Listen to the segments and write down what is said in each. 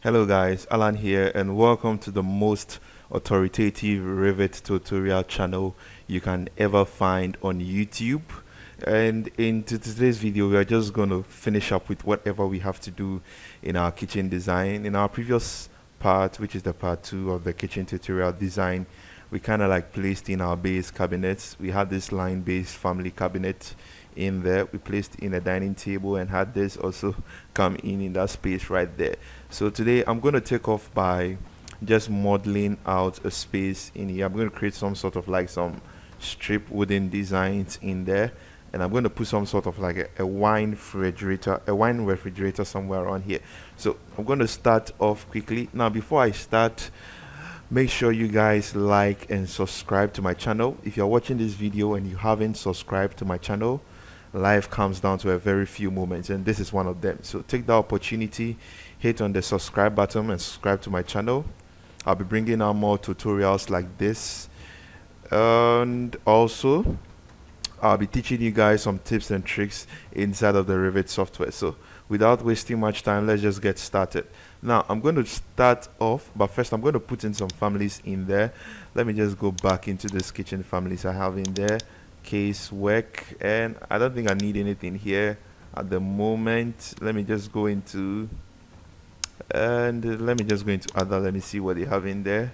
Hello guys, Alan here and welcome to the most authoritative Revit tutorial channel you can ever find on YouTube. And in today's video, we are just going to finish up with whatever we have to do in our kitchen design. In our previous part, which is the part 2 of the kitchen tutorial design, we kind of like placed in our base cabinets. We had this line based family cabinet in there. We placed in a dining table and had this also come in that space right there. So today I'm going to take off by just modeling out a space in here. I'm going to create some sort of like some strip wooden designs in there, and I'm going to put some sort of like a wine refrigerator somewhere around here. So I'm going to start off quickly. Now before I start, make sure you guys like and subscribe to my channel. If you're watching this video and you haven't subscribed to my channel, life comes down to a very few moments, and this is one of them. So take the opportunity, hit on the subscribe button and subscribe to my channel. I'll be bringing out more tutorials like this, and also I'll be teaching you guys some tips and tricks inside of the Revit software. So without wasting much time, let's just get started. Now I'm going to start off, but first I'm going to put in some families in there. Let me just go back into this kitchen families I have in there. Case work, and I don't think I need anything here at the moment. Let me just go into other. Let me see what they have in there.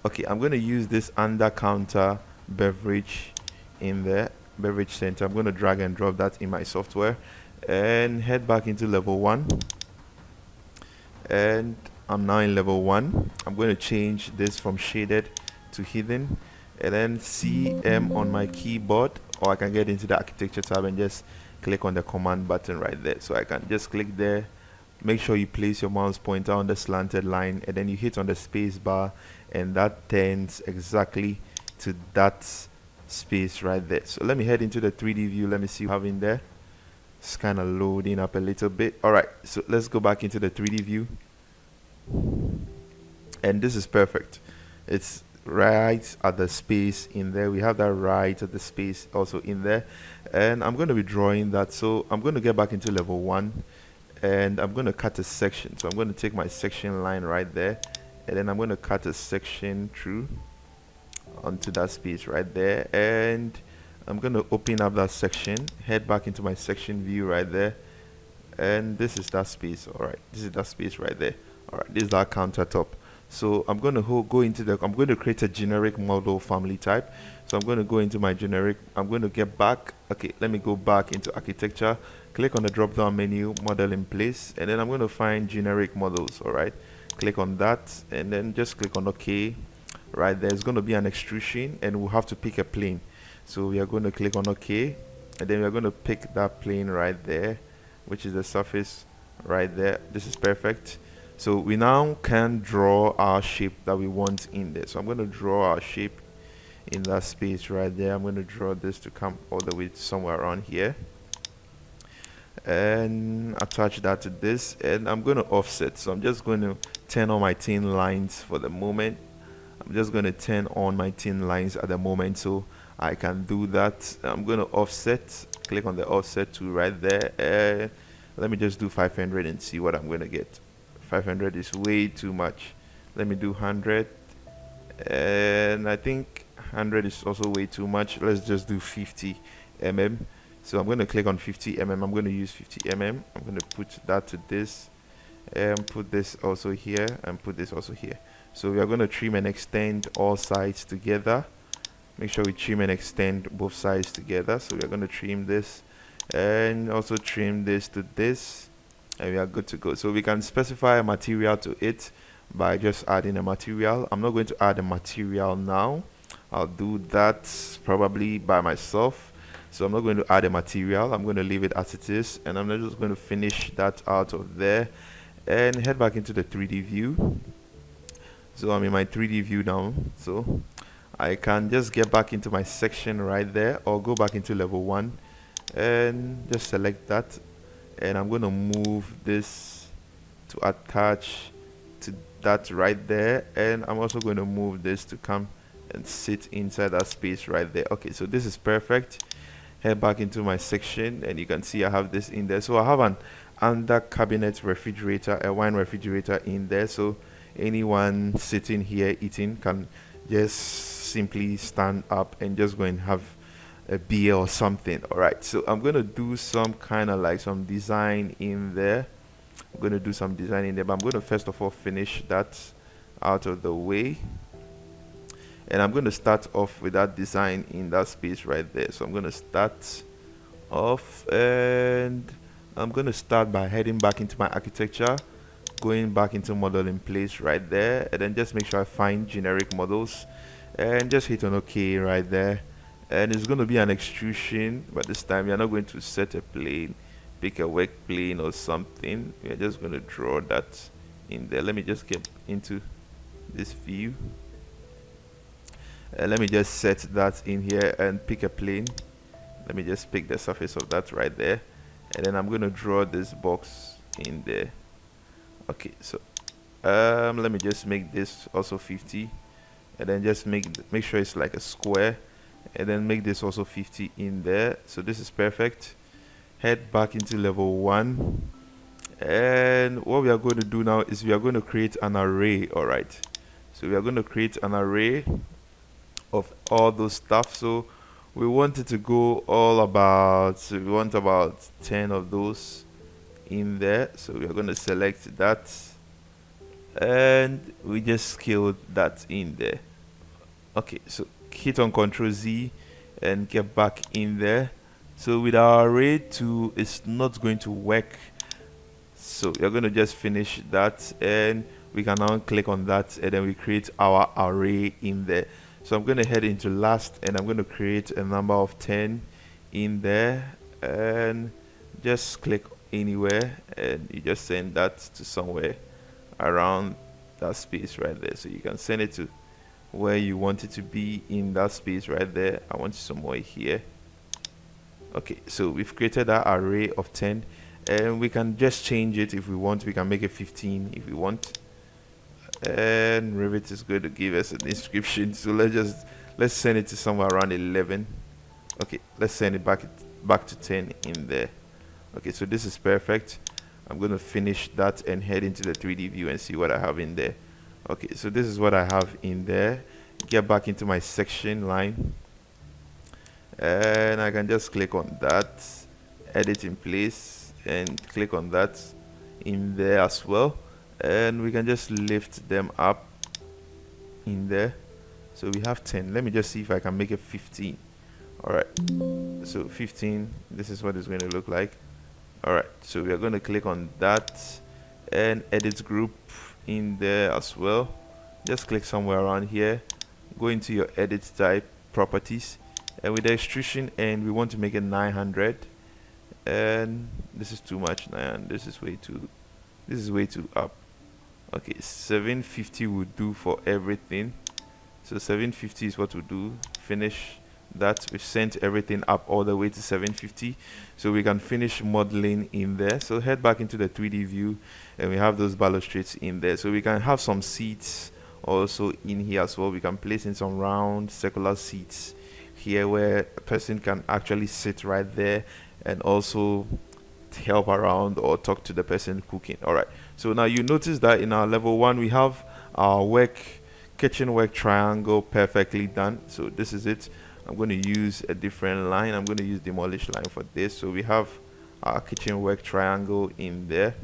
Okay, I'm going to use this under counter beverage in there, beverage center. I'm going to drag and drop that in my software and head back into level 1, and I'm now in level 1. I'm going to change this from shaded to hidden, and then CM on my keyboard, or I can get into the architecture tab and just click on the command button right there. So I can just click there. Make sure you place your mouse pointer on the slanted line, and then you hit on the space bar, and that turns exactly to that space right there. So let me head into the 3D view. Let me see what I have in there. It's kind of loading up a little bit. Alright, so let's go back into the 3D view, and this is perfect. It's right at the space in there. We have that right at the space also in there, and I'm going to be drawing that. So I'm going to get back into level 1, and I'm going to cut a section. So I'm going to take my section line right there, and then I'm going to cut a section through onto that space right there, and I'm going to open up that section, head back into my section view right there, and this is that space. All right, this is that space right there. All right, this is our countertop. So I'm going to I'm going to create a generic model family type. So I'm going to go into my generic. I'm going to get back. Okay, let me go back into architecture. Click on the drop down menu, model in place, and then I'm going to find generic models. All right, click on that, and then just click on OK. Right, there's going to be an extrusion, and we'll have to pick a plane. So we are going to click on OK, and then we are going to pick that plane right there, which is the surface right there. This is perfect. So we now can draw our shape that we want in there. So I'm going to draw our shape in that space right there. I'm going to draw this to come all the way to somewhere around here, and attach that to this, and I'm going to offset. So I'm just going to turn on my thin lines for the moment. I'm just going to turn on my thin lines at the moment so I can do that. I'm going to offset. Click on the offset tool right there. Let me just do 500 and see what I'm going to get. 500 is way too much. Let me do 100, and I think 100 is also way too much. Let's just do 50 mm. So I'm going to click on 50 mm. I'm going to use 50 mm. I'm going to put that to this, and put this also here, and put this also here. So we are going to trim and extend all sides together. Make sure we trim and extend both sides together. So we are going to trim this and also trim this to this, and we are good to go. So we can specify a material to it by just adding a material. I'm not going to add a material now. I'll do that probably by myself. So I'm not going to add a material. I'm going to leave it as it is, and I'm just going to finish that out of there and head back into the 3D view. So I'm in my 3D view now, so I can just get back into my section right there, or go back into level 1 and just select that, and I'm going to move this to attach to that right there, and I'm also going to move this to come and sit inside that space right there. Okay, so this is perfect. Head back into my section, and you can see I have this in there. So I have an under cabinet refrigerator, a wine refrigerator in there, so anyone sitting here eating can just simply stand up and just go and have a beer or something. All right, so I'm going to do some kind of like some design in there. I'm going to do some design in there, but I'm going to first of all finish that out of the way, and I'm going to start off with that design in that space right there. So I'm going to start off, and I'm going to start by heading back into my architecture, going back into model in place right there, and then just make sure I find generic models and just hit on OK right there. And it's going to be an extrusion, but this time you're not going to set a plane, pick a work plane or something. We're just going to draw that in there. Let me just get into this view. Let me just set that in here and pick a plane. Let me just pick the surface of that right there, and then I'm going to draw this box in there. Okay, so let me just make this also 50, and then just make sure it's like a square, and then make this also 50 in there. So this is perfect. Head back into level 1, and what we are going to do now is we are going to create an array. All right, so we are going to create an array of all those stuff. So we want it to go all about, so we want about 10 of those in there. So we are going to select that, and we just scaled that in there. Okay, so hit on Ctrl Z and get back in there. So with our array 2, it's not going to work, so you're going to just finish that, and we can now click on that, and then we create our array in there. So I'm going to head into last, and I'm going to create a number of 10 in there, and just click anywhere, and you just send that to somewhere around that space right there. So you can send it to where you want it to be in that space right there. I want it somewhere here. Okay, so we've created that array of 10, and we can just change it if we want. We can make it 15 if we want, and Revit is going to give us an inscription, so let's send it to somewhere around 11. Okay, let's send it back to 10 in there. Okay, so this is perfect. I'm going to finish that and head into the 3D view and see what I have in there. Okay, so this is what I have in there. Get back into my section line, and I can just click on that, edit in place, and click on that in there as well, and we can just lift them up in there. So we have 10. Let me just see if I can make it 15. All right, so 15, this is what it's going to look like. All right, so we are going to click on that and edit group in there as well. Just click somewhere around here, go into your edit type properties, and with the extrusion end we want to make it 900, and this is too much. 900, this is way too up. Okay, 750 would do for everything. So 750 is what we'll do. Finish that. We've sent everything up all the way to 750, so we can finish modeling in there. So head back into the 3D view, and we have those balustrades in there. So we can have some seats also in here as well. We can place in some round circular seats here where a person can actually sit right there and also help around or talk to the person cooking. All right, so now you notice that in our level 1 we have our kitchen work triangle perfectly done. So this is it. I'm going to use a different line. I'm going to use demolish line for this. So we have our kitchen work triangle in there,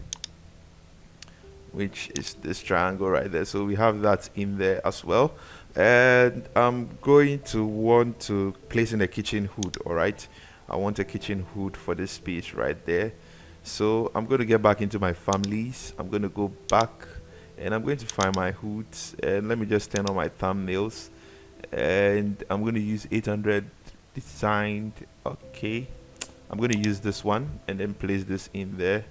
which is this triangle right there. So we have that in there as well, and I'm going to want to place in a kitchen hood. All right, I want a kitchen hood for this space right there. So I'm going to get back into my families. I'm going to go back, and I'm going to find my hoods, and let me just turn on my thumbnails, and I'm going to use 800 designed. Okay, I'm going to use this one and then place this in there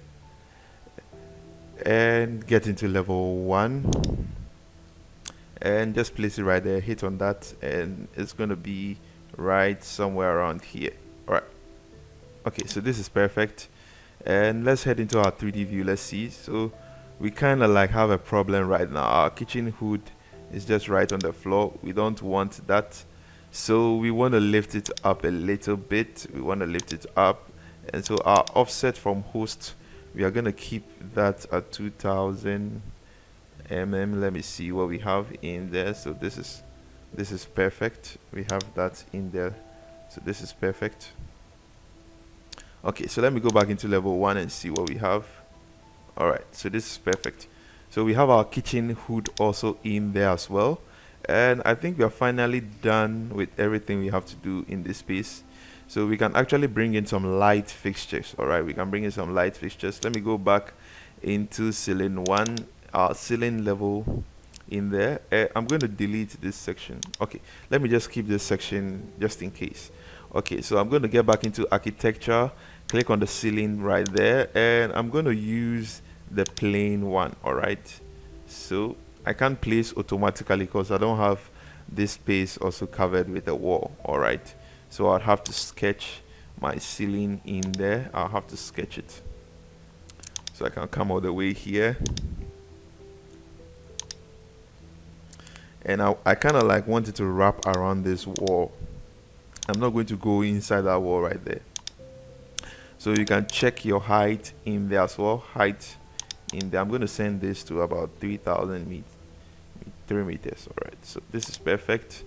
and get into level 1 and just place it right there. Hit on that, and it's going to be right somewhere around here. All right, okay, so this is perfect, and let's head into our 3D view. Let's see. So we kind of like have a problem right now. Our kitchen hood is just right on the floor. We don't want that, so we want to lift it up a little bit. We want to lift it up, and so our offset from host, we are gonna keep that at 2000 mm. Let me see what we have in there. So this is perfect. We have that in there, so this is perfect. Okay, so let me go back into level 1 and see what we have. All right, so this is perfect. So we have our kitchen hood also in there as well, and I think we are finally done with everything we have to do in this space. So we can actually bring in some light fixtures. All right, we can bring in some light fixtures. Let me go back into ceiling 1, ceiling level in there. I'm going to delete this section. Okay, let me just keep this section just in case. Okay, so I'm going to get back into architecture, click on the ceiling right there, and I'm going to use the plain one. All right, so I can't place automatically because I don't have this space also covered with a wall. All right, so I'll have to sketch my ceiling in there. I'll have to sketch it, so I can come all the way here, and I kind of like wanted to wrap around this wall. I'm not going to go inside that wall right there. So you can check your height in there as well. Height in there, I'm going to send this to about 3000 3 meters. All right, so this is perfect.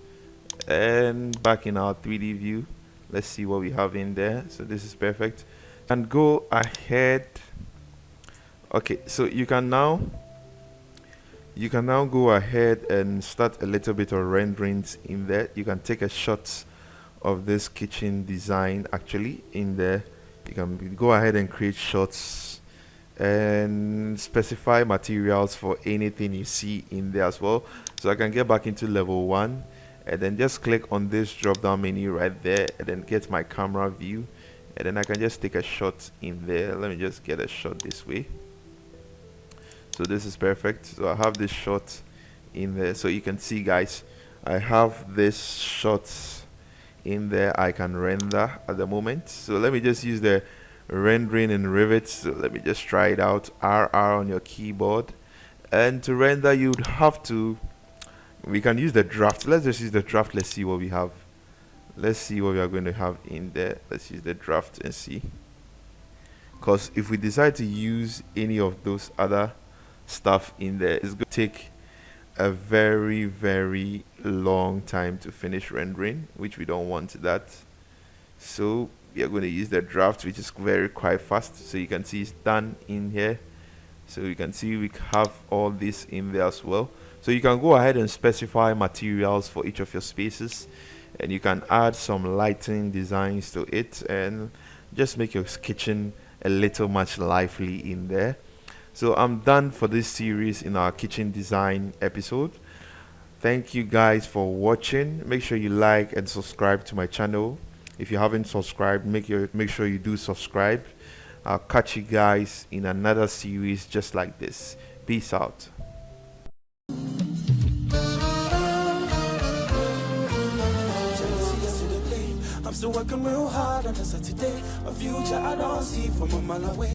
And back in our 3D view, let's see what we have in there. So this is perfect, and go ahead. Okay, so you can now go ahead and start a little bit of renderings in there. You can take a shot of this kitchen design actually in there. You can go ahead and create shots and specify materials for anything you see in there as well. So I can get back into level 1 and then just click on this drop down menu right there and then get my camera view, and then I can just take a shot in there. Let me just get a shot this way. So this is perfect. So I have this shot in there, so you can see guys, I have this shots in there I can render at the moment. So let me just use the rendering in Revit. So let me just try it out. RR on your keyboard, and to render you'd have to, we can use the draft. Let's just use the draft. Let's see what we have. Let's see what we are going to have in there. Let's use the draft and see, because if we decide to use any of those other stuff in there, it's going to take a very long time to finish rendering, which we don't want that. So we are going to use the draft, which is quite fast. So you can see it's done in here. So you can see we have all this in there as well. So you can go ahead and specify materials for each of your spaces, and you can add some lighting designs to it and just make your kitchen a little much lively in there. So I'm done for this series in our kitchen design episode. Thank you guys for watching. Make sure you like and subscribe to my channel. If you haven't subscribed, make sure you do subscribe. I'll catch you guys in another series just like this. Peace out. I'm still working real hard on a Saturday. A future I don't see from a mile away.